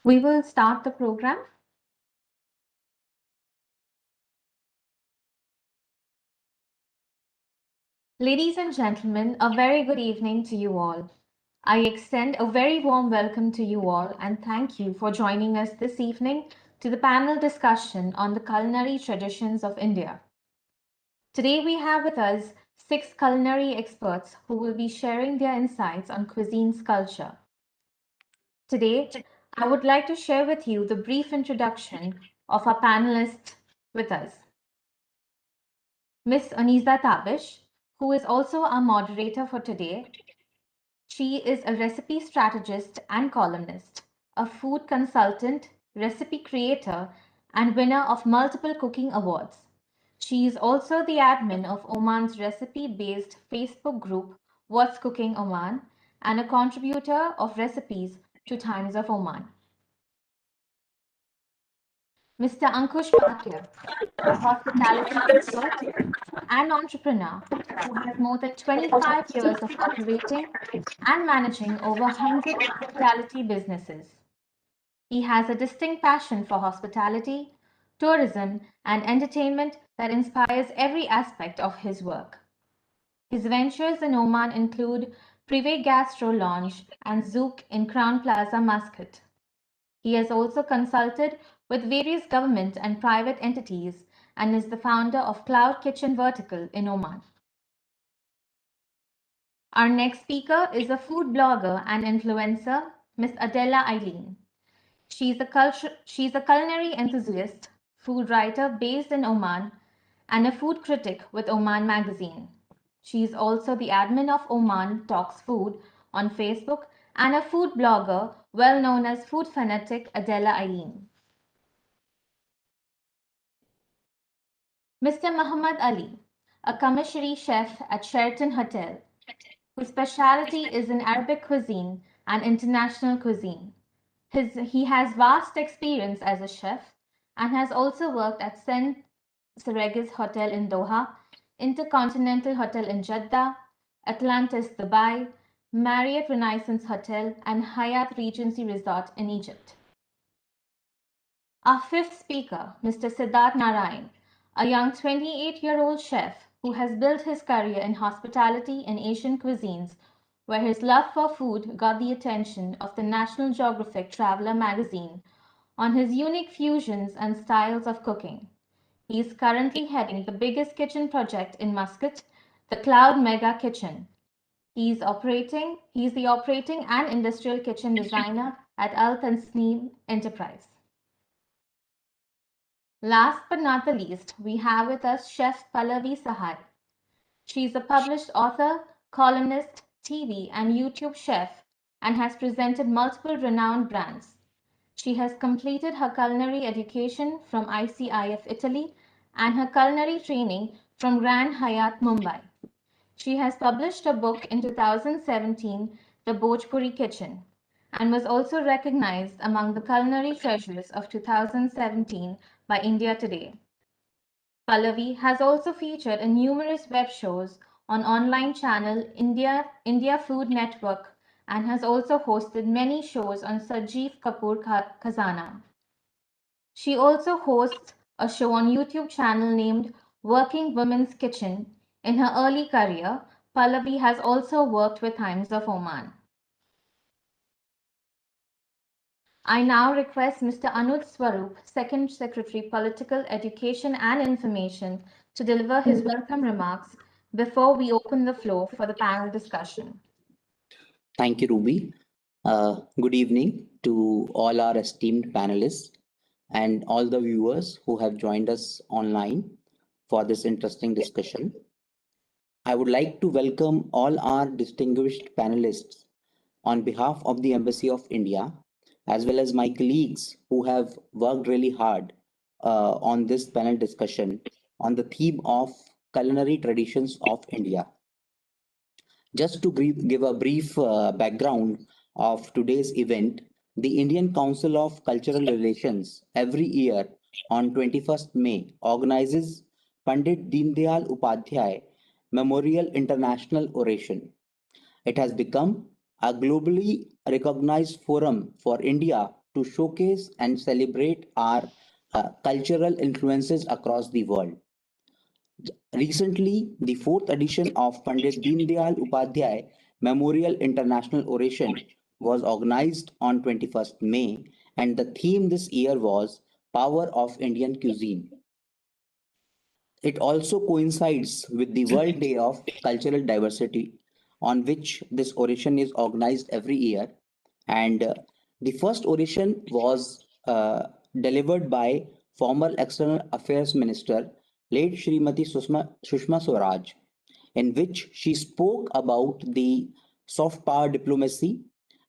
We will start the program. Ladies and gentlemen, a very good evening to you all. I extend a very warm welcome to you all and thank you for joining us this evening to the panel discussion on the culinary traditions of India. Today we have with us 6 culinary experts who will be sharing their insights on cuisine's culture. Today, I would like to share with you the brief introduction of our panelists with us. Miss Aniza Tabish, who is also our moderator for today. She is a recipe strategist and columnist, a food consultant, recipe creator, and winner of multiple cooking awards. She is also the admin of Oman's recipe-based Facebook group What's Cooking Oman and a contributor of recipes to Times of Oman. Mr. Ankush Bhatia, a hospitality expert and entrepreneur who has more than 25 years of operating and managing over 100 hospitality businesses. He has a distinct passion for hospitality, tourism, and entertainment that inspires every aspect of his work. His ventures in Oman include Privé Gastro Lounge and Zouk in Crown Plaza, Muscat. He has also consulted with various government and private entities and is the founder of Cloud Kitchen Vertical in Oman. Our next speaker is a food blogger and influencer, Miss Adela Eileen. She's a culinary enthusiast, food writer based in Oman, and a food critic with Oman Magazine. She is also the admin of Oman Talks Food on Facebook and a food blogger well known as food fanatic Adela Eileen. Mr. Muhammad Ali, a commissary chef at Sheraton Hotel, whose specialty is in Arabic cuisine and international cuisine. He has vast experience as a chef and has also worked at St. Regis Hotel in Doha, Intercontinental Hotel in Jeddah, Atlantis Dubai, Marriott Renaissance Hotel, and Hyatt Regency Resort in Egypt. Our fifth speaker, Mr. Siddharth Narayan, a young 28-year-old chef who has built his career in hospitality and Asian cuisines, where his love for food got the attention of the National Geographic Traveler magazine on his unique fusions and styles of cooking. He is currently heading the biggest kitchen project in Muscat, the Cloud Mega Kitchen. He is the operating and industrial kitchen designer at Al Tasneem Enterprise. Last but not the least, we have with us Chef Pallavi Sahai. She is a published author, columnist, TV, and YouTube chef and has presented multiple renowned brands. She has completed her culinary education from ICIF Italy and her culinary training from Grand Hyatt Mumbai. She has published a book in 2017, The Bhojpuri Kitchen, and was also recognized among the culinary treasures of 2017 by India Today. Pallavi has also featured in numerous web shows on online channel India Food Network and has also hosted many shows on Sarjeev Kapoor Khazana. She also hosts a show on YouTube channel named Working Women's Kitchen. In her early career, Pallavi has also worked with Times of Oman. I now request Mr. Anuj Swarup, Second Secretary, Political Education and Information, to deliver his welcome remarks before we open the floor for the panel discussion. Thank you, Ruby. Good evening to all our esteemed panelists and all the viewers who have joined us online for this interesting discussion. I would like to welcome all our distinguished panelists on behalf of the Embassy of India, as well as my colleagues who have worked really hard on this panel discussion on the theme of culinary traditions of India. Just to give a brief background of today's event, the Indian Council of Cultural Relations every year on 21st May organizes Pandit Deendayal Upadhyay Memorial International Oration. It has become a globally recognized forum for India to showcase and celebrate our cultural influences across the world. Recently, the fourth edition of Pandit Deendayal Upadhyay Memorial International Oration was organized on 21st May, and the theme this year was Power of Indian Cuisine. It also coincides with the World Day of Cultural Diversity, on which this oration is organized every year. And the first oration was delivered by former External Affairs Minister, late Srimati Sushma Swaraj, in which she spoke about the soft power diplomacy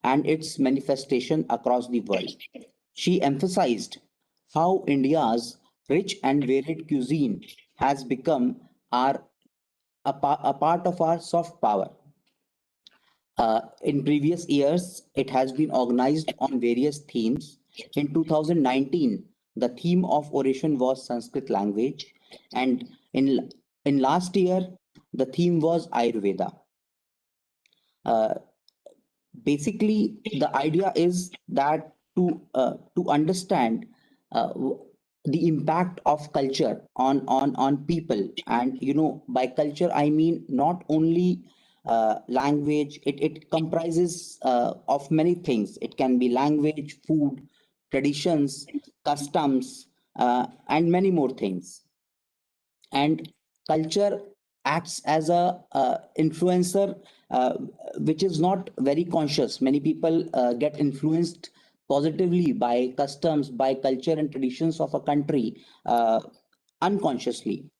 and its manifestation across the world. She emphasized how India's rich and varied cuisine has become a part of our soft power. In previous years, it has been organized on various themes. In 2019, the theme of oration was Sanskrit language, and in last year, the theme was Ayurveda. Uh, Basically, the idea is that to understand uh, w- the impact of culture on people, and by culture I mean not only language. It comprises of many things. It can be language, food, traditions, customs, and many more things. And culture acts as a influencer, uh, which is not very conscious. Many people get influenced positively by customs, by culture and traditions of a country, unconsciously.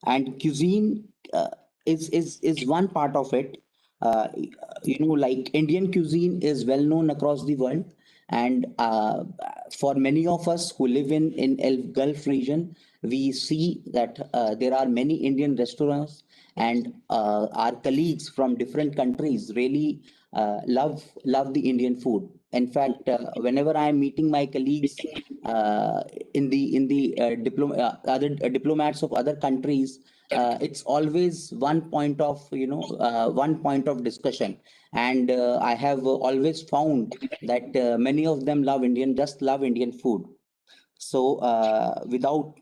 And cuisine is one part of it. uh, like Indian cuisine is well known across the world, and for many of us who live in El Gulf region, we see that there are many Indian restaurants, and our colleagues from different countries really love the Indian food. In fact, whenever I am meeting my colleagues in the other diplomats of other countries, it's always one point of discussion. And I have always found that many of them love Indian food. So without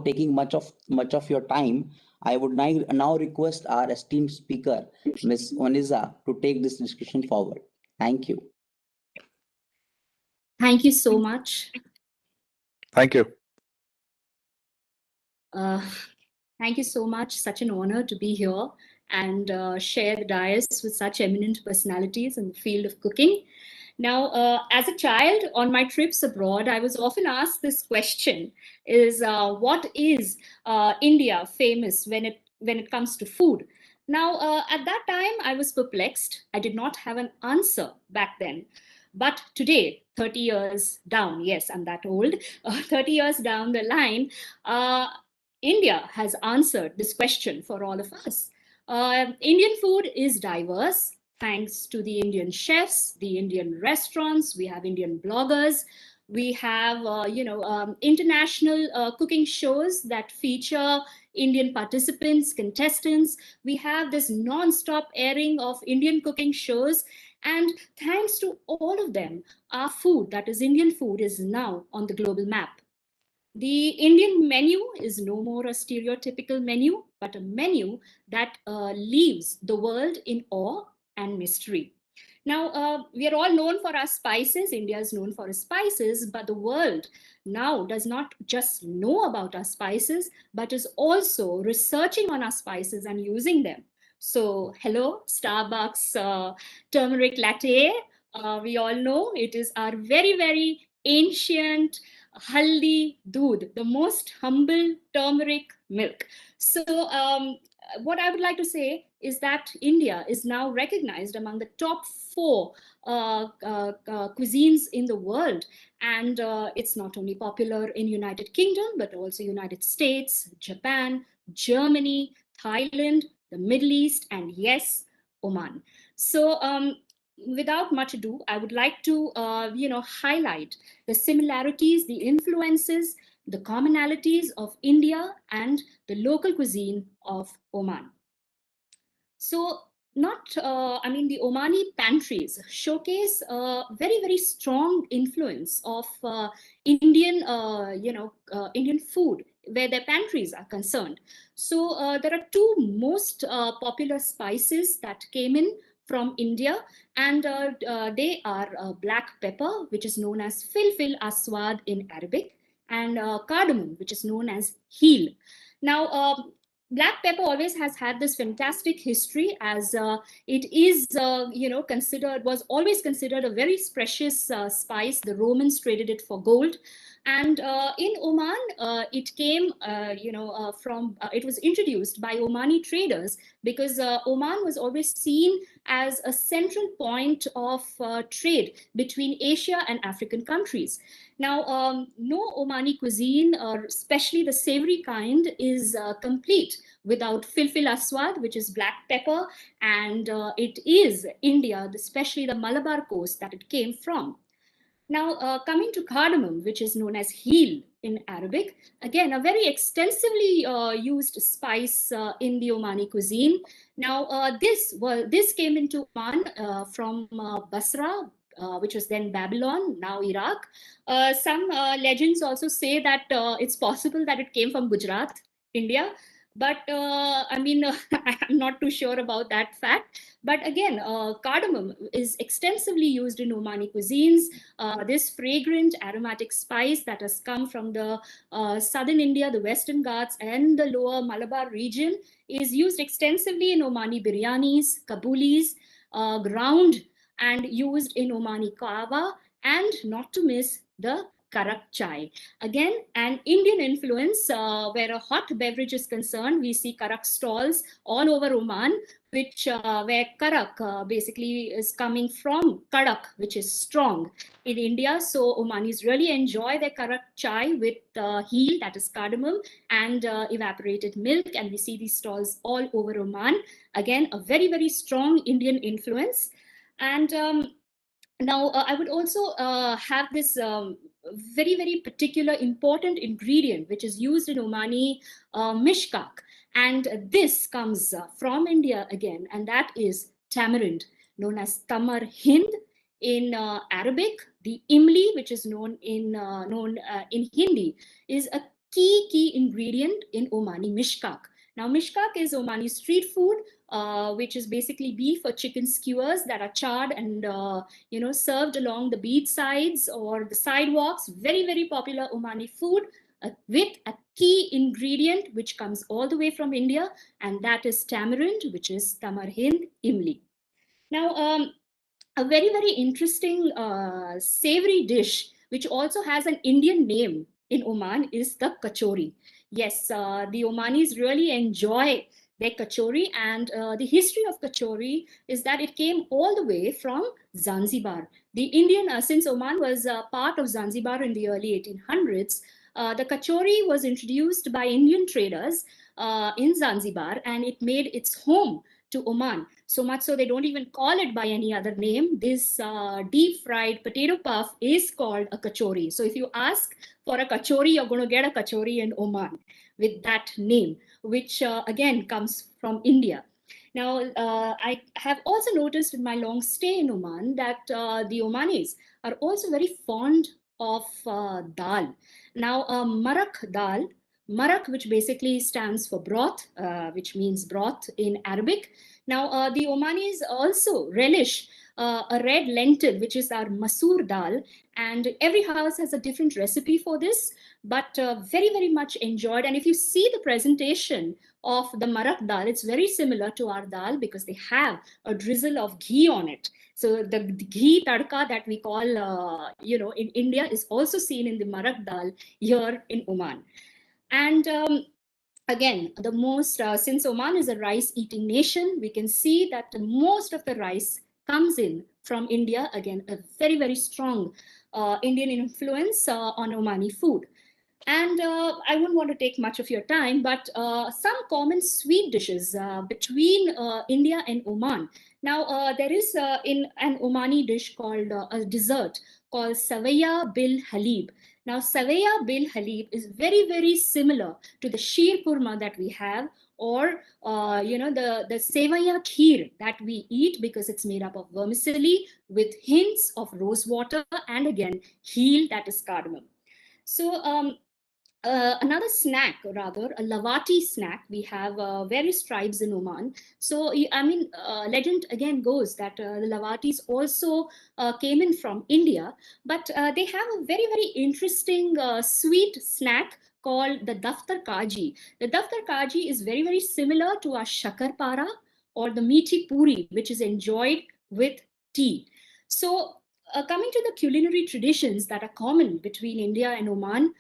taking much of your time, I would now request our esteemed speaker, Ms. Oniza, to take this discussion forward. Thank you. Thank you so much. Thank you. Uh, Thank you so much. Such an honor to be here and share the dais with such eminent personalities in the field of cooking. Now, as a child on my trips abroad, I was often asked this question: "Is what is India famous when it comes to food?" Now, at that time, I was perplexed. I did not have an answer back then. But today, 30 years down, yes, I'm that old, 30 years down the line, India has answered this question for all of us. Indian food is diverse thanks to the Indian chefs, the Indian restaurants. We have Indian bloggers. We have, international cooking shows that feature Indian participants, contestants. We have this non-stop airing of Indian cooking shows. And thanks to all of them, our food, that is Indian food, is now on the global map. The Indian menu is no more a stereotypical menu, but a menu that leaves the world in awe and mystery. Now, we are all known for our spices. India is known for its spices, but the world now does not just know about our spices, but is also researching on our spices and using them. So, hello, Starbucks turmeric latte. We all know it is our very, very ancient haldi doodh, the most humble turmeric milk. So, what I would like to say is that India is now recognized among the top four cuisines in the world, and it's not only popular in United Kingdom but also United States, Japan, Germany, Thailand, the Middle East, and yes, Oman. So, without much ado, I would like to, highlight the similarities, the influences, the commonalities of India and the local cuisine of Oman. So, the Omani pantries showcase a very, very strong influence of Indian food where their pantries are concerned. So, there are two most popular spices that came in from India, and they are black pepper, which is known as filfil aswad in Arabic, and cardamom, which is known as heel. Now, black pepper always has had this fantastic history, as it is was always considered a very precious spice. The Romans traded it for gold, and in Oman it came from it was introduced by Omani traders, because Oman was always seen as a central point of trade between Asia and African countries. Now, no Omani cuisine, or especially the savory kind, is complete without filfil aswad, which is black pepper, and it is India, especially the Malabar coast that it came from. Now, coming to cardamom, which is known as heel in Arabic, again, a very extensively used spice in the Omani cuisine. Now, this came into Oman from Basra, which was then Babylon, now Iraq. Some legends also say that it's possible that it came from Gujarat, India. But I'm not too sure about that fact. But again, cardamom is extensively used in Omani cuisines. This fragrant aromatic spice that has come from the southern India, the Western Ghats, and the lower Malabar region is used extensively in Omani biryanis, kabulis, ground and used in Omani kava, and not to miss the karak chai. Again, an Indian influence where a hot beverage is concerned. We see karak stalls all over Oman, which where karak basically is coming from karak, which is strong in India. So Omanis really enjoy their karak chai with heel, that is cardamom, and evaporated milk. And we see these stalls all over Oman. Again, a very, very strong Indian influence. And now, I would also have this very, very particular important ingredient, which is used in Omani mishkak. And this comes from India again, and that is tamarind, known as tamar hind in Arabic. The imli, which is known in Hindi, is a key ingredient in Omani mishkak. Now, mishkak is Omani street food, which is basically beef or chicken skewers that are charred and served along the beach sides or the sidewalks. Very, very popular Omani food with a key ingredient which comes all the way from India, and that is tamarind, which is tamar hind imli. Now, a very, very interesting savory dish, which also has an Indian name in Oman, is the kachori. Yes, the Omanis really enjoy their kachori, and the history of kachori is that it came all the way from Zanzibar. The Indian, since Oman was part of Zanzibar in the early 1800s, the kachori was introduced by Indian traders in Zanzibar, and it made its home to Oman. So much so they don't even call it by any other name. This deep fried potato puff is called a kachori. So if you ask for a kachori, you're going to get a kachori in Oman with that name, which again comes from India. Now, I have also noticed in my long stay in Oman that the Omanis are also very fond of dal. Now, marak dal, marak, which basically stands for broth, which means broth in Arabic. Now, the Omanis also relish a red lentil, which is our masoor dal. And every house has a different recipe for this, but very, very much enjoyed. And if you see the presentation of the marak dal, it's very similar to our dal because they have a drizzle of ghee on it. So the ghee tadka that we call, in India is also seen in the marak dal here in Oman. And again, the most, since Oman is a rice eating nation, we can see that most of the rice comes in from India. Again, a very, very strong Indian influence on Omani food. And I wouldn't want to take much of your time, but some common sweet dishes between India and Oman. Now, there is in an Omani dish called a dessert called Savaya Bil Halib. Now, Savaya Bil Halib is very, very similar to the sheer kurma that we have, or the Sevaya kheer that we eat, because it's made up of vermicelli with hints of rose water and again heel, that is cardamom. So another snack, or rather a lavati snack, we have various tribes in Oman. So I mean, legend again goes that the lavatis also came in from India, but they have a very, very interesting sweet snack called the daftar kaji. The daftar kaji is very, very similar to our shakar para or the meaty puri, which is enjoyed with tea. So coming to the culinary traditions that are common between India and Oman,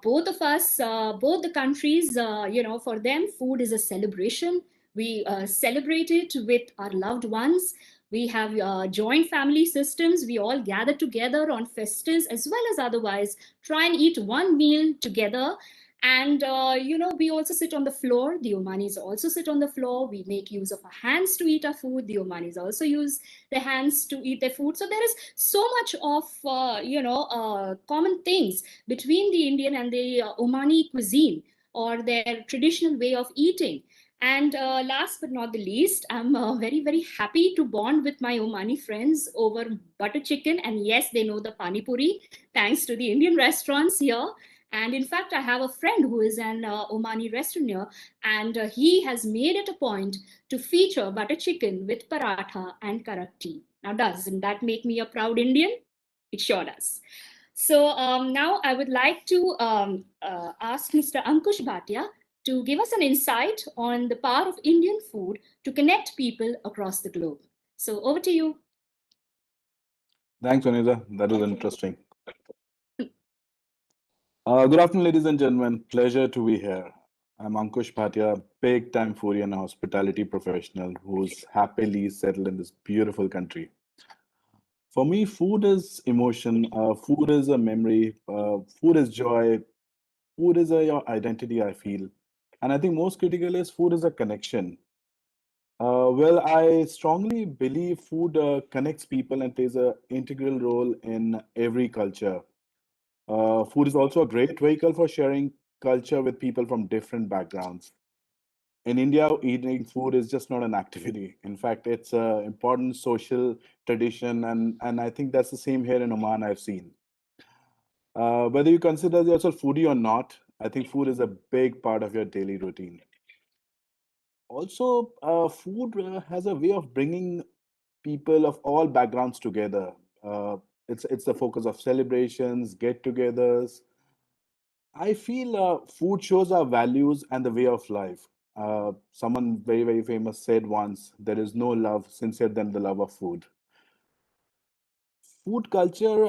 both of us, both the countries, for them, food is a celebration. We celebrate it with our loved ones. We have joint family systems. We all gather together on festivals as well as otherwise, try and eat one meal together. And, we also sit on the floor. The Omanis also sit on the floor. We make use of our hands to eat our food. The Omanis also use their hands to eat their food. So there is so much of, common things between the Indian and the Omani cuisine or their traditional way of eating. And last but not the least, I'm very, very happy to bond with my Omani friends over butter chicken. And yes, they know the pani puri, thanks to the Indian restaurants here. And in fact, I have a friend who is an Omani restaurateur, and he has made it a point to feature butter chicken with paratha and karak tea. Now, doesn't that make me a proud Indian? It sure does. So now I would like to ask Mr. Ankush Bhatia to give us an insight on the power of Indian food to connect people across the globe. So over to you. Thanks, Vanessa. That was interesting. Good afternoon, ladies and gentlemen. Pleasure to be here. I'm Ankush Bhatia, big time foodie and hospitality professional who's happily settled in this beautiful country. For me, food is emotion, food is a memory, food is joy, food is your identity, I feel. And I think most critical is food is a connection. Well, I strongly believe food connects people and plays an integral role in every culture. Food is also a great vehicle for sharing culture with people from different backgrounds. In India, eating food is just not an activity. In fact, it's an important social tradition, and I think that's the same here in Oman, I've seen. Whether you consider yourself foodie or not, I think food is a big part of your daily routine. Also, food has a way of bringing people of all backgrounds together. Uh, it's the focus of celebrations, get-togethers. I feel food shows our values and the way of life. Someone very, very famous said once, there is no love sincere than the love of food. Food culture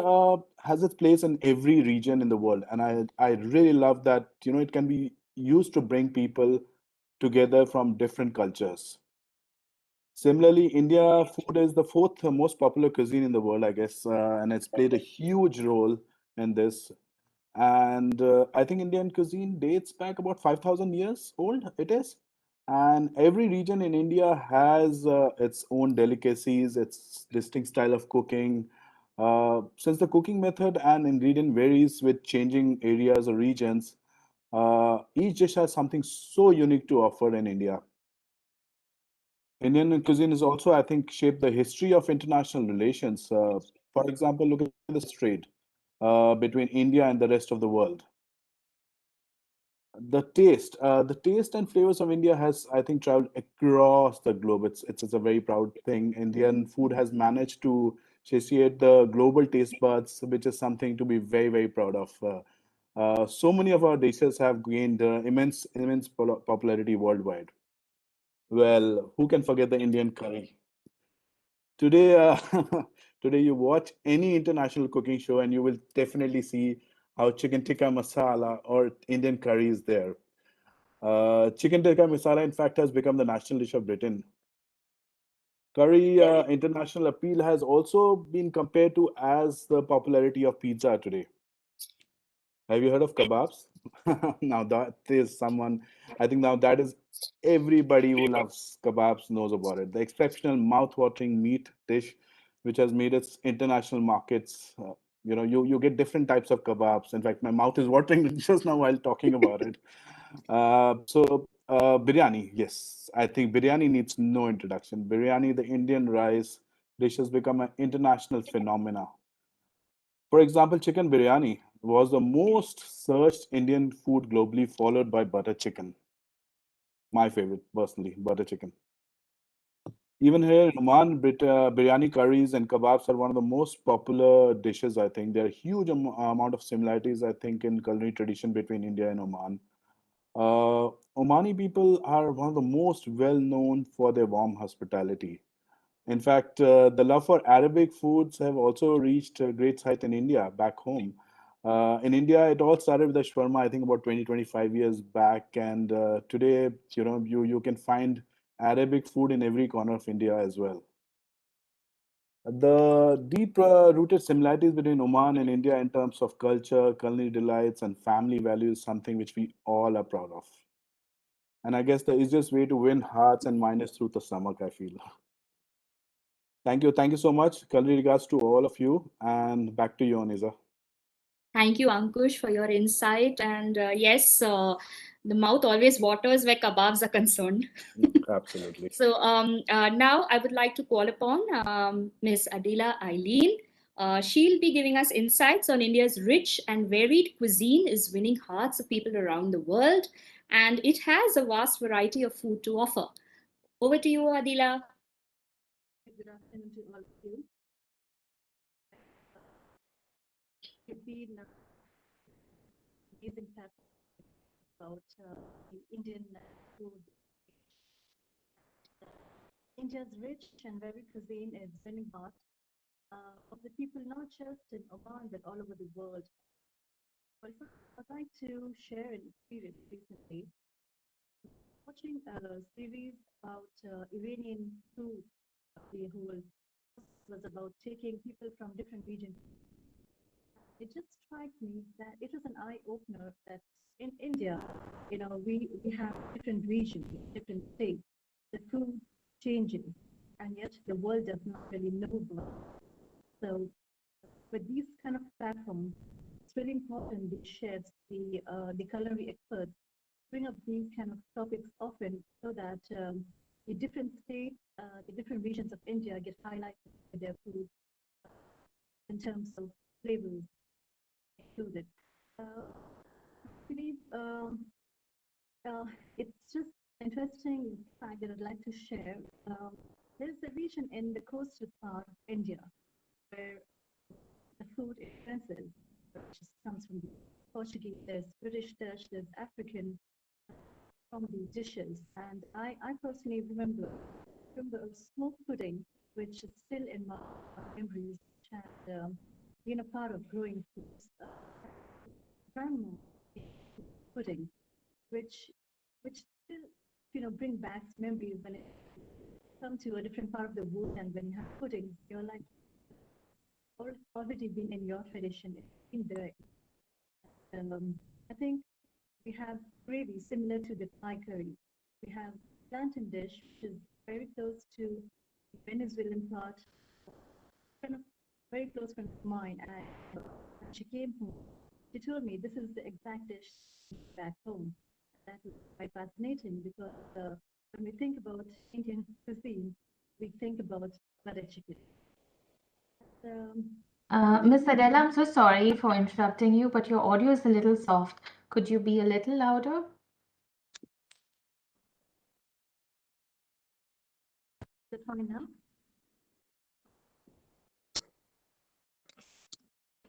has its place in every region in the world, and I really love that, it can be used to bring people together from different cultures. Similarly, India food is the fourth most popular cuisine in the world, I guess, and it's played a huge role in this. And I think Indian cuisine dates back about 5,000 years old, it is. And every region in India has its own delicacies, its distinct style of cooking. Since the cooking method and ingredient varies with changing areas or regions, each dish has something so unique to offer in India. Indian cuisine is also, I think, shaped the history of international relations. For example, look at the trade between India and the rest of the world. The taste and flavors of India has, I think, traveled across the globe. It's a very proud thing. Indian food has managed to satiate the global taste buds, which is something to be very, very proud of. So many of our dishes have gained immense popularity worldwide. Well, who can forget the Indian curry? Today, today you watch any international cooking show and you will definitely see how chicken tikka masala or Indian curry is there. Chicken tikka masala, in fact, has become the national dish of Britain. Curry international appeal has also been compared to as the popularity of pizza today. Have you heard of kebabs? Now that is someone, I think now that is everybody who loves kebabs knows about it. The exceptional mouth-watering meat dish, which has made its international markets. You get different types of kebabs. In fact, my mouth is watering just now while talking about it. Biryani, yes, I think biryani needs no introduction. Biryani, the Indian rice dish, has become an international phenomena. For example, chicken biryani was the most searched Indian food globally, followed by butter chicken. My favorite, personally, butter chicken. Even here in Oman, biryani curries and kebabs are one of the most popular dishes, I think. There are huge amount of similarities, I think, in culinary tradition between India and Oman. Omani people are one of the most well known for their warm hospitality. In fact, the love for Arabic foods have also reached a great height in India, back home. In India, it all started with the shawarma, I think about 20, 25 years back. And today, you can find Arabic food in every corner of India as well. The deep rooted similarities between Oman and India in terms of culture, culinary delights, and family values is something which we all are proud of. And I guess the easiest way to win hearts and minds is through the stomach, I feel. Thank you. Thank you so much. Kindly regards to all of you. And back to you, Aniza. Thank you, Ankush, for your insight. And yes, the mouth always waters where kebabs are concerned. Absolutely. So now I would like to call upon Ms. Adila Eileen. She'll be giving us insights on India's rich and varied cuisine is winning hearts of people around the world, and it has a vast variety of food to offer. Over to you, Adila. Good afternoon to all of you. It's been amazing chat about the Indian food. India's rich and varied cuisine is winning heart of the people not just in Oman but all over the world. But I'd like to share an experience recently watching a series about Iranian food. The whole was about taking people from different regions. It just struck me that it was an eye opener that in India, we have different regions, different states. The food changes, and yet the world does not really know about it. So, with these kind of platforms, it's really important the chefs, the culinary experts bring up these kind of topics often so that the different states, the different regions of India get highlighted with their food in terms of flavors included. I believe it's just interesting fact that I'd like to share. There's a region in the coastal part of India where the food is expensive, which comes from the Portuguese, there's British dish, there's African from the dishes. And I personally remember a smoked pudding, which is still in my memories, and been a part of growing foods. Grandma pudding, which which still bring back memories when it come to a different part of the world and when you have pudding, you're like already been in your tradition, it's been there. I think we have gravy similar to the Thai curry. We have plantain dish, which is very close to the Venezuelan part, kind of very close friend of mine. And when she came home, she told me this is the exact dish back home. That was quite fascinating because when we think about Indian cuisine, we think about butter chicken. Um, Miss Adela, I'm so sorry for interrupting you, but your audio is a little soft. Could you be a little louder? Is it fine now?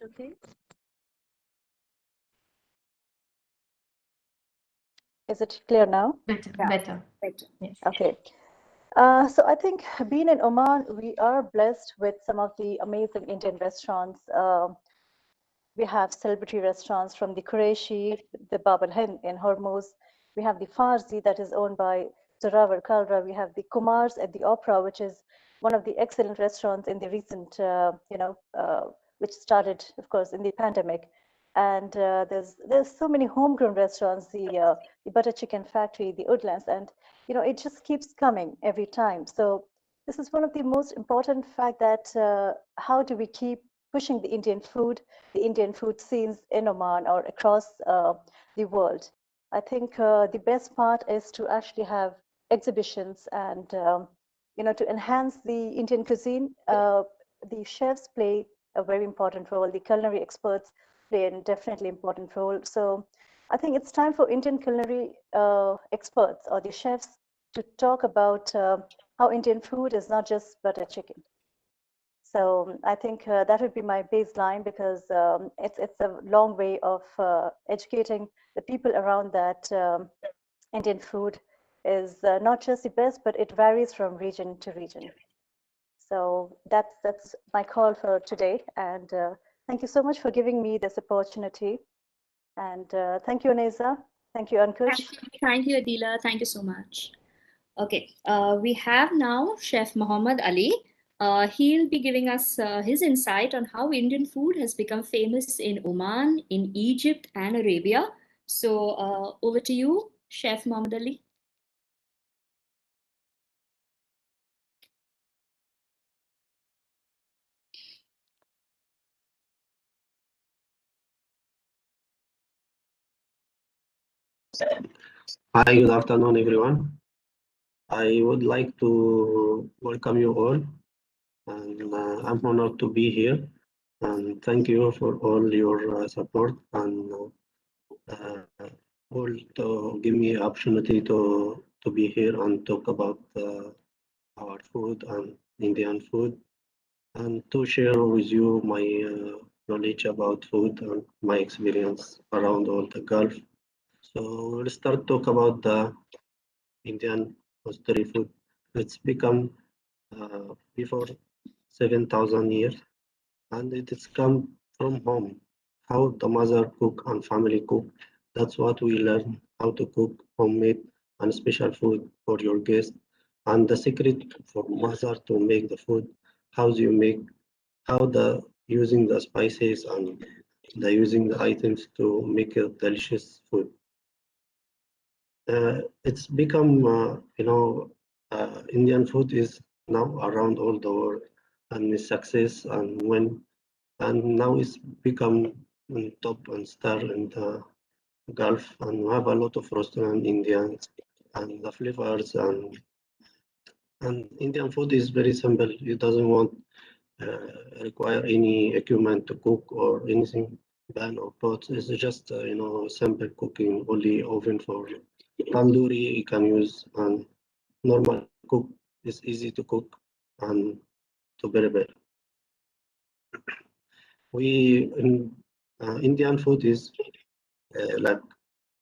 Okay. Is it clear now? Better, Yeah. better. Better. Yes. Okay. So I think being in Oman, we are blessed with some of the amazing Indian restaurants. We have celebrity restaurants from the Qureshi, the Bab al Hind in Hormuz. We have the Farsi that is owned by Zorawar Kalra. We have the Kumars at the Opera, which is one of the excellent restaurants in the recent, which started, of course, in the pandemic. And there's so many homegrown restaurants, the Butter Chicken Factory, the Woodlands, and it just keeps coming every time. So this is one of the most important fact that how do we keep pushing the Indian food scenes in Oman or across the world. I think the best part is to actually have exhibitions and to enhance the Indian cuisine. The chefs play a very important role. The culinary experts play a definitely important role. So I think it's time for Indian culinary experts or the chefs to talk about how Indian food is not just butter chicken. So I think that would be my baseline because it's a long way of educating the people around that Indian food is not just the best, but it varies from region to region. So that's my call for today. And thank you so much for giving me this opportunity. And thank you, Aneza. Thank you, Ankush. Thank you, Adila. Thank you so much. Okay, we have now Chef Muhammad Ali. He'll be giving us his insight on how Indian food has become famous in Oman, in Egypt, and Arabia. So, over to you, Chef Muhammad Ali. Hi, good afternoon, everyone. I would like to welcome you all, and I'm honored to be here. And thank you for all your support and uh, all to give me opportunity to be here and talk about our food and Indian food, and to share with you my knowledge about food and my experience around all the Gulf. So we'll start talk about the Indian history food. It's become before 7,000 years, and it has come from home. How the mother cook and family cook. That's what we learn. How to cook homemade and special food for your guests. And the secret for mother to make the food. How do you make? How the using the spices and the using the items to make a delicious food. It's become, Indian food is now around all the world and is success and now it's become on top and star in the Gulf, and we have a lot of restaurant Indians and the flavors and Indian food is very simple. It doesn't want require any equipment to cook or anything pan or pots. It's just simple cooking, only oven for tandoori you can use and normal cook is easy to cook and to prepare. We in Indian food is like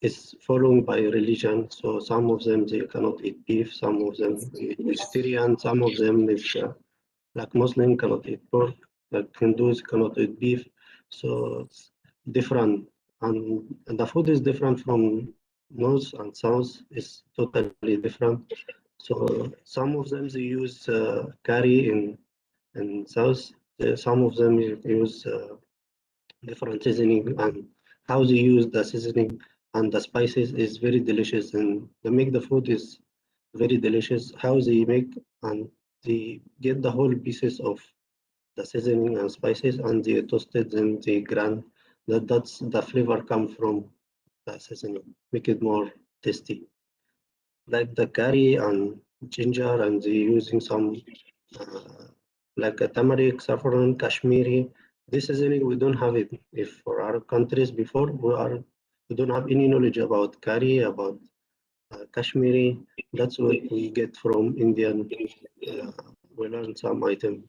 is followed by religion. So some of them they cannot eat beef, some of them eat vegetarian, some of them is like Muslim cannot eat pork, like Hindus cannot eat beef. So it's different, and the food is different from north and south. Is totally different. So some of them they use curry in south. Some of them use different seasoning, and how they use the seasoning and the spices is very delicious, and they make the food is very delicious. How they make and they get the whole pieces of the seasoning and spices and they toasted and they grind. That's the flavor come from the seasoning, make it more tasty. Like the curry and ginger and they using some uh, like a turmeric, saffron, Kashmiri This seasoning we don't have it. If for our countries before we don't have any knowledge about curry, about Kashmiri. That's what we get from Indian. Uh, we learn some item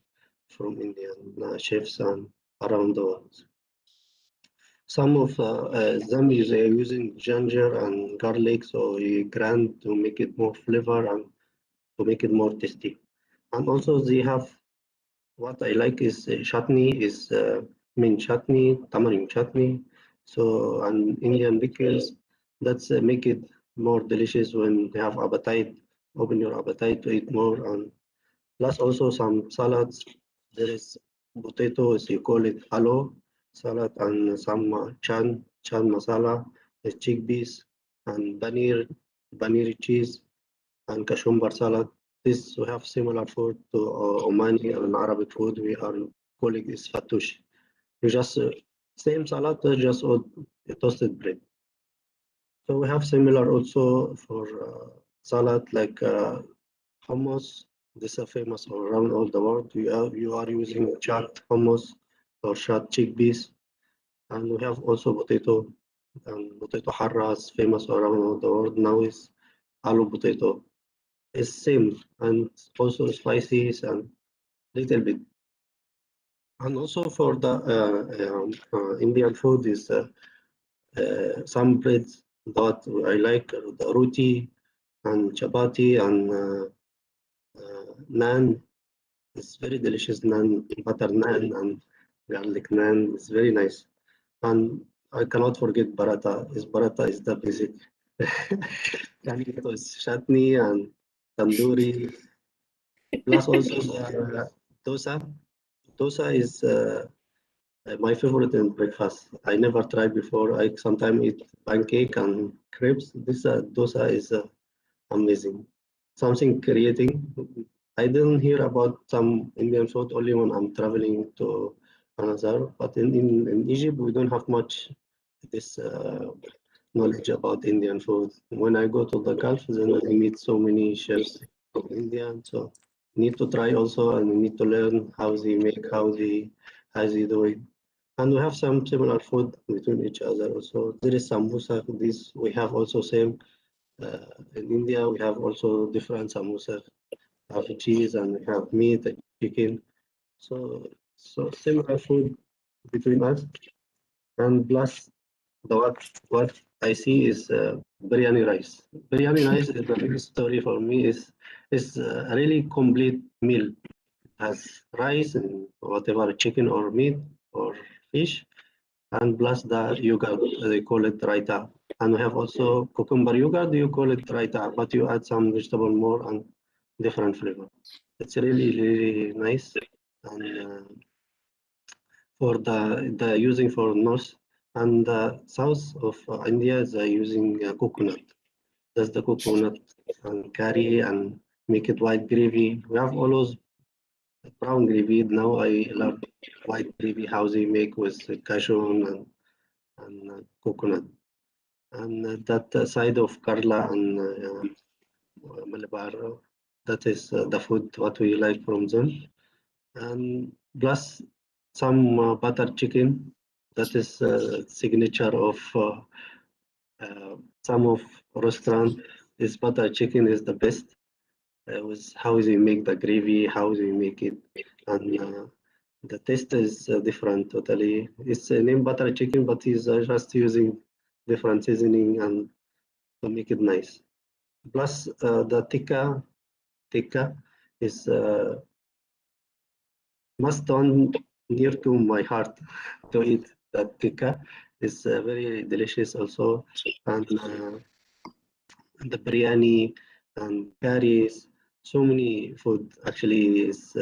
from Indian chefs and around the world. Some of them is using ginger and garlic, so we grind to make it more flavor and to make it more tasty. And also they have what I like is chutney is mint chutney, tamarind chutney. So and Indian pickles that's make it more delicious when you have appetite, open your appetite to eat more. And plus also some salads. There is potatoes, you call it alo salad, and some chan masala, chickpeas, and paneer cheese, and kashumbar salad. This we have similar food to Omani and Arabic food. We are calling this fattoush. You just same salad, just toasted bread. So we have similar also for salad like hummus. This is famous around all the world. You are using chopped hummus or chopped chickpeas, and we have also potato. And potato harras famous around all the world now is aloo potato. It's same and also spicy and little bit. And also for the Indian food is some breads that I like the roti and chapati and naan. It's very delicious naan, butter naan and garlic naan. It's very nice. And I cannot forget paratha. Paratha is the basic. And it was chutney and tandoori. Plus also the dosa. Dosa is my favorite in breakfast. I never tried before. I sometimes eat pancake and crepes. This dosa is amazing. Something creating. I didn't hear about some Indian food only when I'm traveling to another. But in Egypt, we don't have much this knowledge about Indian food. When I go to the Gulf, then I meet so many chefs from India. So need to try also and need to learn how they make, how they do it. And we have some similar food between each other. Also, there is samosa. This we have also same. In India, we have also different samosa. We have cheese and we have meat and chicken. So similar food between us. And plus, what I see is biryani rice. Biryani rice is the big story for me. Is a really complete meal. Has rice and whatever chicken or meat or fish, and plus the yogurt. They call it raita. And we have also cucumber yogurt. You call it raita, but you add some vegetable more and different flavor. It's really nice. And for the using for north and the south of India is using coconut. That's the coconut and curry and make it white gravy. We have all those brown gravy. Now I love white gravy how they make with cashew and coconut. And that side of Kerala and Malabar, that is the food what we like from them. And plus some butter chicken. That is signature of some of restaurant. This butter chicken is the best. With how they make the gravy, how they make it, and the taste is different totally. It's named butter chicken, but he's just using different seasoning and to make it nice. Plus the tikka is must on near to my heart to eat that tikka. It's very delicious also, and the biryani and curries. So many food actually is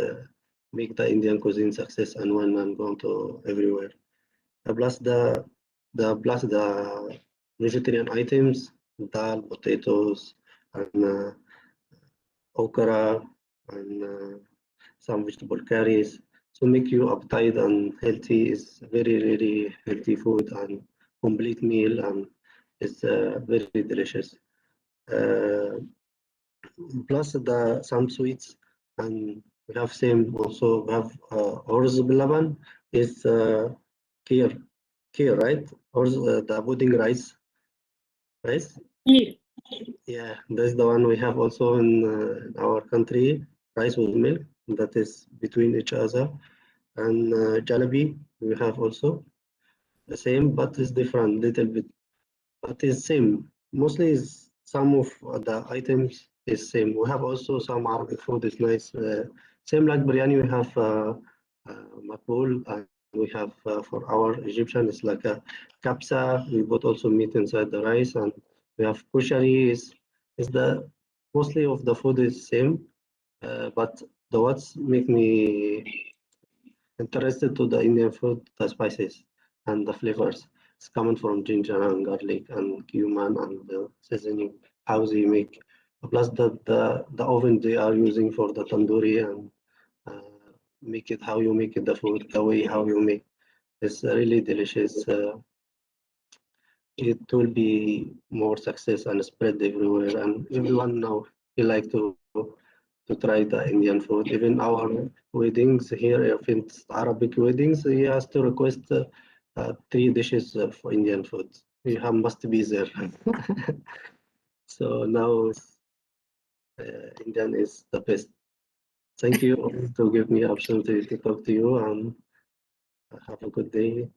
make the Indian cuisine success and one man going to everywhere. Plus the vegetarian items, dal, potatoes, and okra, and some vegetable curries. So make you appetite and healthy is very healthy food and complete meal and it's very delicious. Uh, Plus some sweets and we have same also we have orz bilaban is kheer, right? Or the pudding rice, Kheer. Yeah, that's the one we have also in our country, rice with milk, that is between each other. And jalebi, we have also the same, but it's different little bit. But it's same. Mostly is some of the items is same. We have also some Arabic food is nice. Same like biryani, we have makbul, and we have for our Egyptian, it's like a kapsa. We put also meat inside the rice, and we have kushari. Is the mostly of the food is same, but the what's make me interested to the Indian food, the spices and the flavors. It's coming from ginger and garlic and cumin and the seasoning, how they make. Plus the oven they are using for the tandoori and make it how you make it the food, the way how you make. It's really delicious. It will be more success and spread everywhere. And everyone now we like to try the Indian food. Even our weddings here, if it's Arabic weddings, he has to request 3 dishes for Indian food. We have must be there. So now Indian is the best. Thank you to give me opportunity to talk to you and have a good day.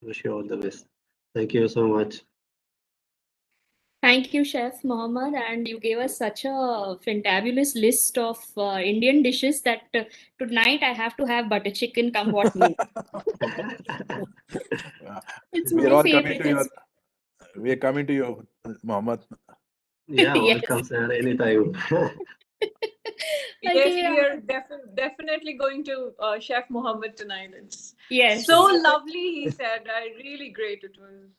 Wish you all the best. Thank you so much. Thank you, Chef Mohammed, and you gave us such a fantabulous list of Indian dishes that tonight I have to have butter chicken, come what may. It's We are my all coming favorite. to your. We are coming to you, Mohammed. Yeah, Yes. welcome, sir, anytime. Yes, Okay. we are definitely going to Chef Mohammed tonight. It's Yes. so lovely, he said. Really great it was.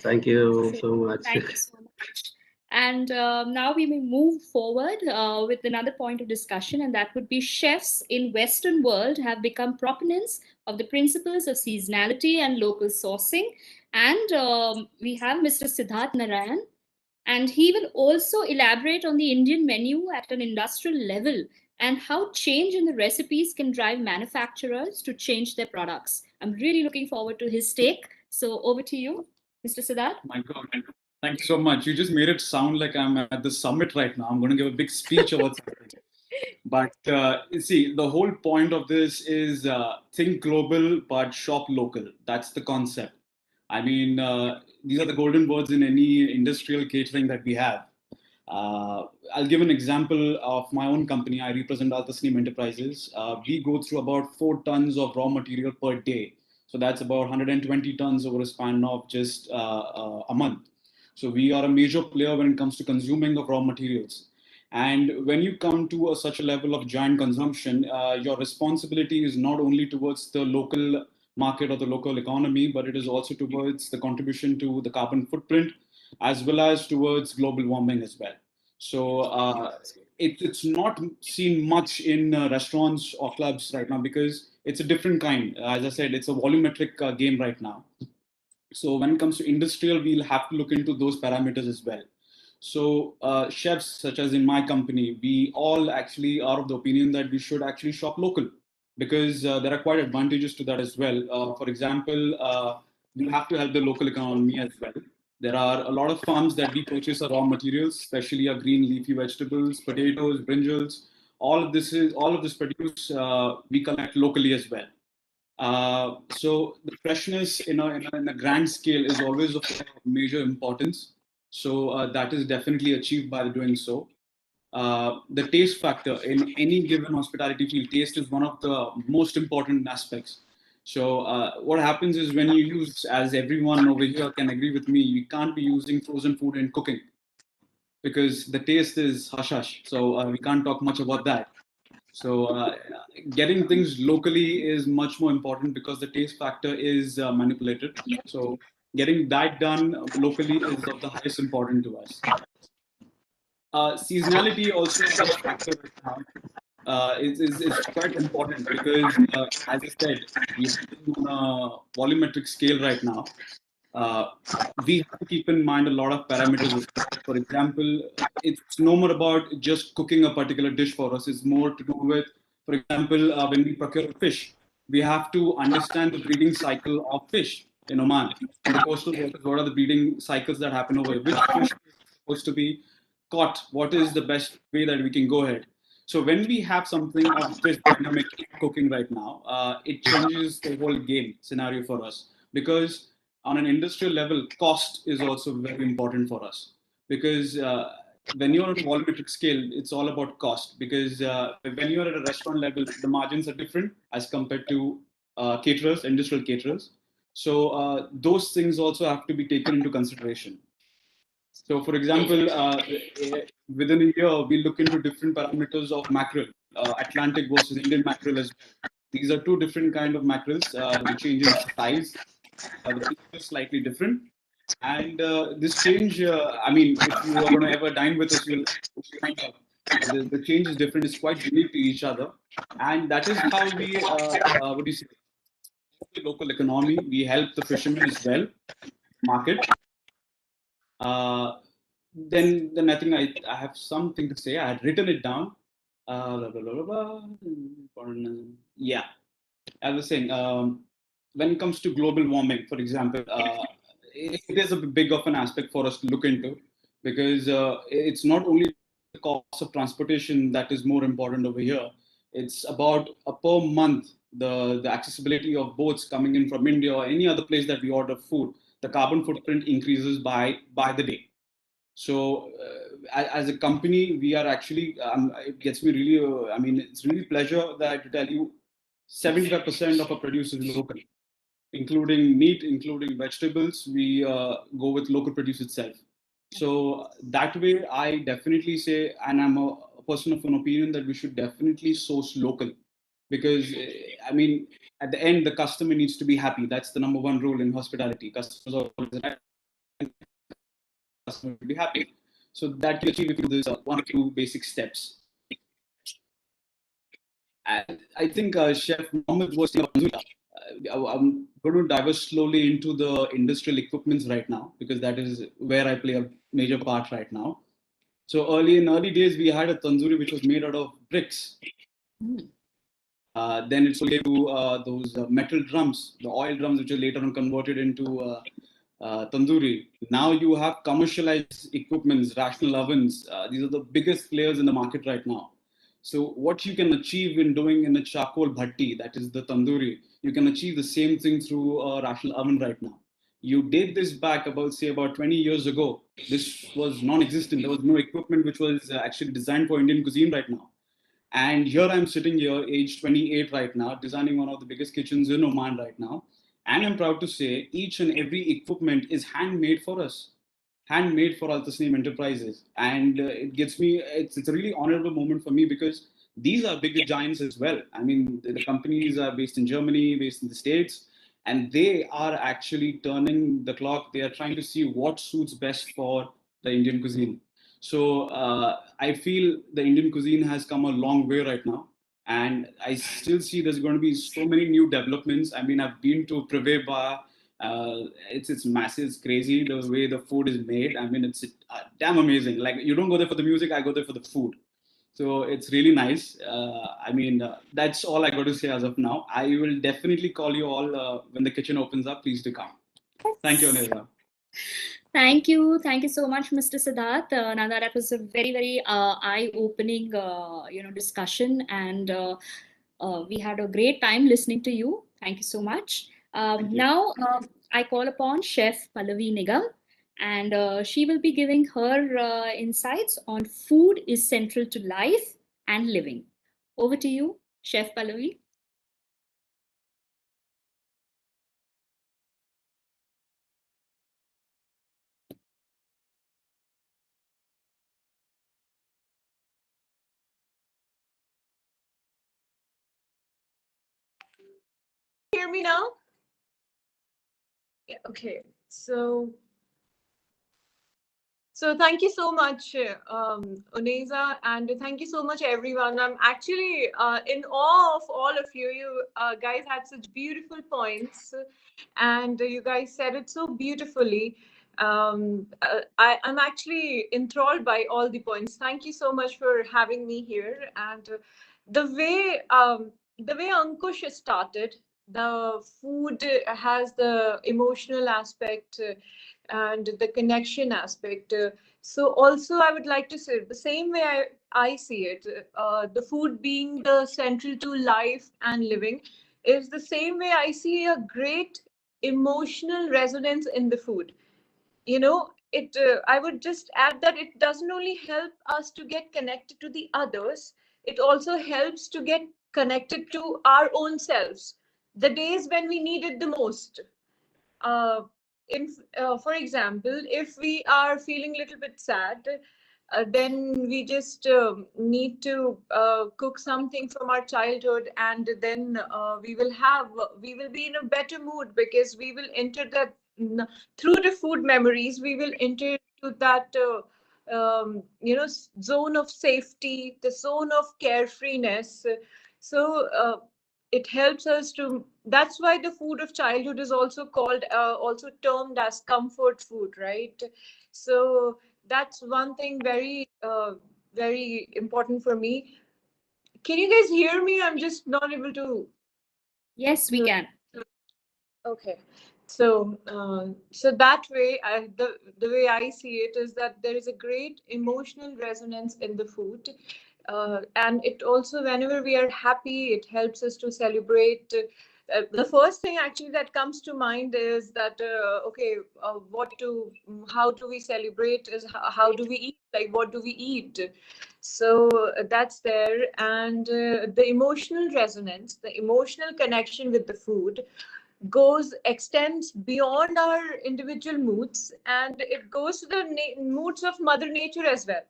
Thank you so much. Thank you so much. And now we may move forward with another point of discussion, and that would be chefs in Western world have become proponents of the principles of seasonality and local sourcing. And we have Mr. Siddharth Narayan, and he will also elaborate on the Indian menu at an industrial level and how change in the recipes can drive manufacturers to change their products. I'm really looking forward to his take. So over to you, Mr. Siddharth. My God, thank you so much. You just made it sound like I'm at the summit right now. I'm going to give a big speech about something. But you see, the whole point of this is think global but shop local. That's the concept. I mean, these are the golden words in any industrial catering that we have. I'll give an example of my own company. I represent Al Tasneem Enterprises. We go through about 4 tons of raw material per day. So that's about 120 tons over a span of just a month. So we are a major player when it comes to consuming of raw materials. And when you come to such a level of giant consumption, your responsibility is not only towards the local market or the local economy, but it is also towards the contribution to the carbon footprint, as well as towards global warming as well. So it's not seen much in restaurants or clubs right now because it's a different kind. As I said, it's a volumetric game right now. So when it comes to industrial, we'll have to look into those parameters as well. So chefs, such as in my company, we all actually are of the opinion that we should actually shop local because there are quite advantages to that as well. For example, we have to help the local economy as well. There are a lot of farms that we purchase our raw materials, especially our green leafy vegetables, potatoes, brinjals. All of this produce we collect locally as well. So the freshness in a grand scale is always of major importance. So that is definitely achieved by doing so. The taste factor in any given hospitality field, taste is one of the most important aspects. So what happens is when you use, as everyone over here can agree with me, you can't be using frozen food in cooking because the taste is hush hush. So we can't talk much about that. So getting things locally is much more important because the taste factor is manipulated. So getting that done locally is of the highest importance to us. Seasonality also is a factor right now. Is quite important because, as I said, we are on a volumetric scale right now. Uh, we have to keep in mind a lot of parameters. For example, it's no more about just cooking a particular dish for us. It's more to do with, for example, when we procure fish. we have to understand the breeding cycle of fish in Oman. In the coastal waters, what are the breeding cycles that happen over here? Which fish is supposed to be caught? What is the best way that we can go ahead? So when we have something of this dynamic in cooking right now, it changes the whole game scenario for us, because on an industrial level, cost is also very important for us, because when you're on a volumetric scale, it's all about cost, because when you're at a restaurant level, the margins are different as compared to caterers, industrial caterers. So those things also have to be taken into consideration. So, for example, within a year, we look into different parameters of mackerel, Atlantic versus Indian mackerel as well. These are two different kind of mackerels. The change in size, the picture is slightly different. And this change, I mean, if you are going to ever dine with us, you'll find out the change is different. It's quite unique to each other. And that is how we, what do you say, the local economy. We help the fishermen as well, market. Then I think I have something to say. I had written it down. Blah, blah, blah, blah, blah. Yeah, I was saying, when it comes to global warming, for example, it is a big of an aspect for us to look into, because it's not only the cost of transportation that is more important over here. It's about per month, the accessibility of boats coming in from India or any other place that we order food. The carbon footprint increases by the day. So, as a company, we are actually, it gets me really, I mean, it's really pleasure that to tell you 75% of our produce is local, including meat, including vegetables. We go with local produce itself. So that way, I definitely say, and I'm a person of an opinion that we should definitely source local, because I mean, at the end, the customer needs to be happy. That's the number one rule in hospitality. Customers are always happy. Customer will be happy. So that can achieve if you do this one or two basic steps. And I think Chef Mohammed was I'm going to dive slowly into the industrial equipments right now, because that is where I play a major part right now. So in early days, we had a tandoori which was made out of bricks. Then it's okay to those metal drums, the oil drums, which are later on converted into tandoori. Now you have commercialized equipments, rational ovens. These are the biggest players in the market right now. So what you can achieve in doing in a charcoal bhatti, that is the tandoori, you can achieve the same thing through a rational oven right now. You did this back about 20 years ago. This was non-existent. There was no equipment which was actually designed for Indian cuisine right now. And here I'm sitting here, age 28 right now, designing one of the biggest kitchens in Oman right now. And I'm proud to say each and every equipment is handmade for us, handmade for Al Tasneem Enterprises. And it's a really honorable moment for me, because these are bigger giants as well. I mean, the companies are based in Germany, based in the States, and they are actually turning the clock. They are trying to see what suits best for the Indian cuisine. So I feel the Indian cuisine has come a long way right now, and I still see there's going to be so many new developments. I mean, I've been to Prive Bar. It's massive, it's crazy the way the food is made. I mean, it's damn amazing. Like, you don't go there for the music, I go there for the food. So it's really nice. That's all I got to say as of now. I will definitely call you all when the kitchen opens up. Please do come. Thank you, Anira. Thank you so much, Mr. Siddharth. Nanda, that was a very eye-opening, discussion, and we had a great time listening to you. Thank you so much. Now, I call upon Chef Pallavi Nigam, and she will be giving her insights on food is central to life and living. Over to you, Chef Pallavi. Hear me now? Yeah, okay. So thank you so much, Uneza, and thank you so much, everyone. I'm actually in awe of all of you. You guys had such beautiful points, and you guys said it so beautifully. I'm actually enthralled by all the points. Thank you so much for having me here. And the way the way Ankush started, the food has the emotional aspect and the connection aspect. So also I would like to say the same way I see it, the food being the central to life and living is the same way I see a great emotional resonance in the food. You know, it I would just add that it doesn't only help us to get connected to the others, it also helps to get connected to our own selves, the days when we need it the most. uh, for example, if we are feeling a little bit sad, then we just need to cook something from our childhood, and then we will be in a better mood because we will enter that through the food memories. We will enter to that zone of safety, the zone of carefreeness. So it helps us to, that's why the food of childhood is also called also termed as comfort food, right? So that's one thing very very important for me. Can you guys hear me? I'm just not able to Yes, we can. Okay, so so that way, the way I see it is that there is a great emotional resonance in the food, and it also, whenever we are happy, it helps us to celebrate. The first thing actually that comes to mind is that okay, how do we celebrate? Is how do we eat? Like what do we eat? So that's there, and the emotional resonance, the emotional connection with the food extends beyond our individual moods, and it goes to the moods of mother nature as well.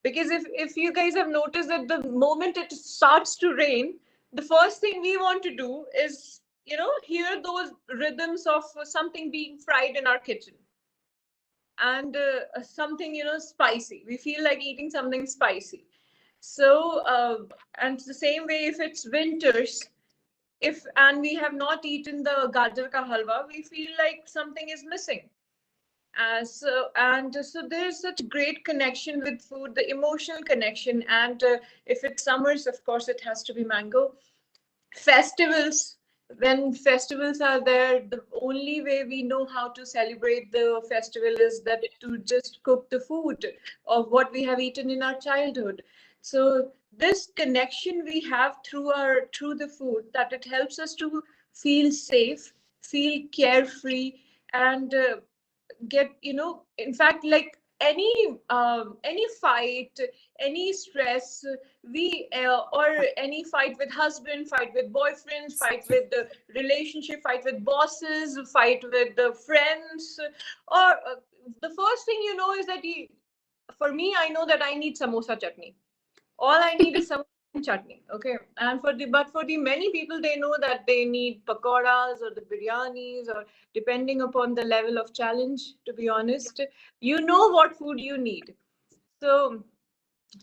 Because if you guys have noticed that the moment it starts to rain, the first thing we want to do is, you know, hear those rhythms of something being fried in our kitchen, and something, you know, spicy. We feel like eating something spicy. So and the same way, if it's winters, if and we have not eaten the gajar ka halwa, we feel like something is missing. So there's such great connection with food, the emotional connection, and if it's summers, of course, it has to be mango. Festivals, when festivals are there, the only way we know how to celebrate the festival is that to just cook the food of what we have eaten in our childhood. So this connection we have through the food, that it helps us to feel safe, feel carefree, and get, you know, in fact, like any fight, any stress, we or any fight with husband, fight with boyfriends, fight with the relationship, fight with bosses, fight with the friends, or the first thing you know is that for me, I know that I need samosa chutney. All I need is some chutney. Okay. And for the many people, they know that they need pakoras or the biryanis, or depending upon the level of challenge, to be honest, you know what food you need. So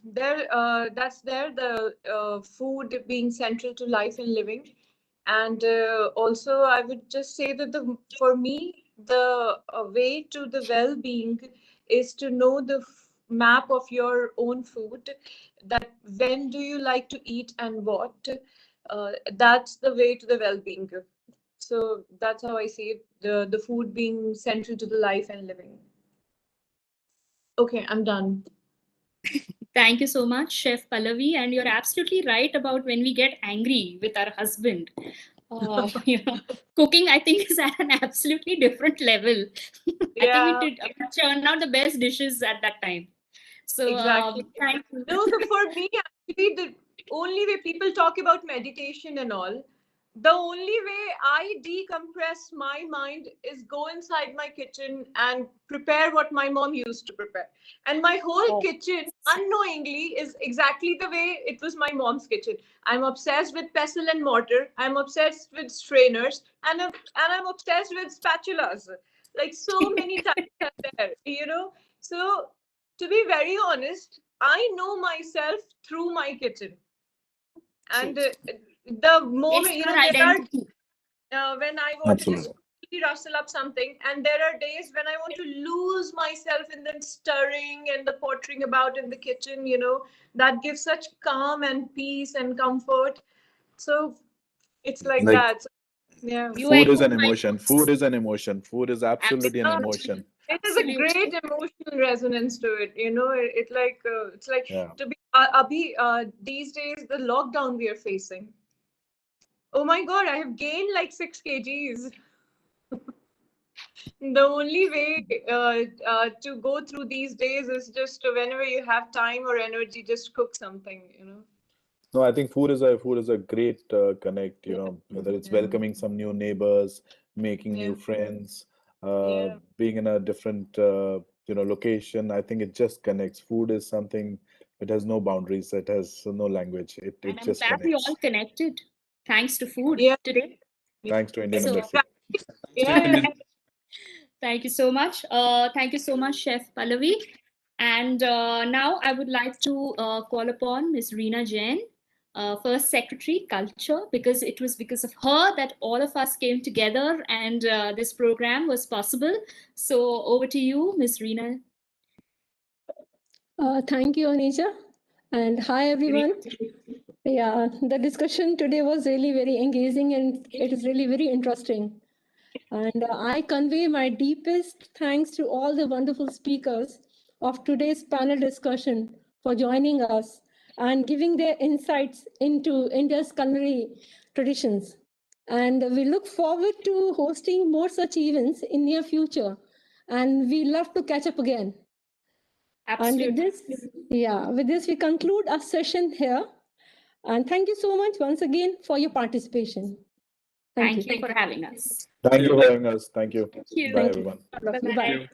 that's there, the food being central to life and living. And also, I would just say that for me, the way to the well-being is to know the map of your own food, that when do you like to eat and what. That's the way to the well-being. So that's how I see it, the food being central to the life and living. Okay, I'm done. Thank you so much, Chef Pallavi. And you're absolutely right about when we get angry with our husband. You know, cooking, I think, is at an absolutely different level. I think we Yeah, did churn out the best dishes at that time. So, exactly. thank you. No, so for me, actually, the only way people talk about meditation and all, the only way I decompress my mind is go inside my kitchen and prepare what my mom used to prepare. And my whole Oh, kitchen, unknowingly, is exactly the way it was my mom's kitchen. I'm obsessed with pestle and mortar. I'm obsessed with strainers, and I'm obsessed with spatulas. Like so many types are there, you know. So to be very honest, I know myself through my kitchen. true. And the It's moment, you our know, there are identity. when I want to just Absolutely. quickly rustle up something, and there are days when I want to lose myself in the stirring and the pottering about in the kitchen, you know, that gives such calm and peace and comfort. So it's like Like, that. So, yeah. You food is echo an my emotion. thoughts. Food is an emotion. Food is absolutely an Absolutely. emotion. It has a great Absolutely. emotional resonance to it. You know, it like it's like Yeah. to be Abhi, these days the lockdown we are facing. Oh my God, I have gained like 6 kgs. The only way to go through these days is just whenever you have time or energy, just cook something, you know. No, I think food is a great connect, you know, whether it's Yeah, welcoming some new neighbors, making yeah, new friends, yeah. being in a different you know, location. I think it just connects. Food is something, it has no boundaries, it has no language. And It I'm just glad we all connects. connected thanks to food Yeah, today. Thanks to Indian So Embassy. yeah, yeah. thank you so much. Thank you so much, Chef Pallavi. And now I would like to call upon Ms. Reena Jain, First Secretary, Culture, because it was because of her that all of us came together and this program was possible. So over to you, Ms. Reena. Thank you, Anisha. And hi, everyone. Yeah, the discussion today was really very engaging and it is really very interesting. And I convey my deepest thanks to all the wonderful speakers of today's panel discussion for joining us and giving their insights into India's culinary traditions. And we look forward to hosting more such events in near future. And we love to catch up again. And with this, we conclude our session here. And thank you so much once again for your participation. Thank you for having us. Thank you for having us. Thank you. Thank you. Bye, Thank you. everyone. Bye. Bye-bye.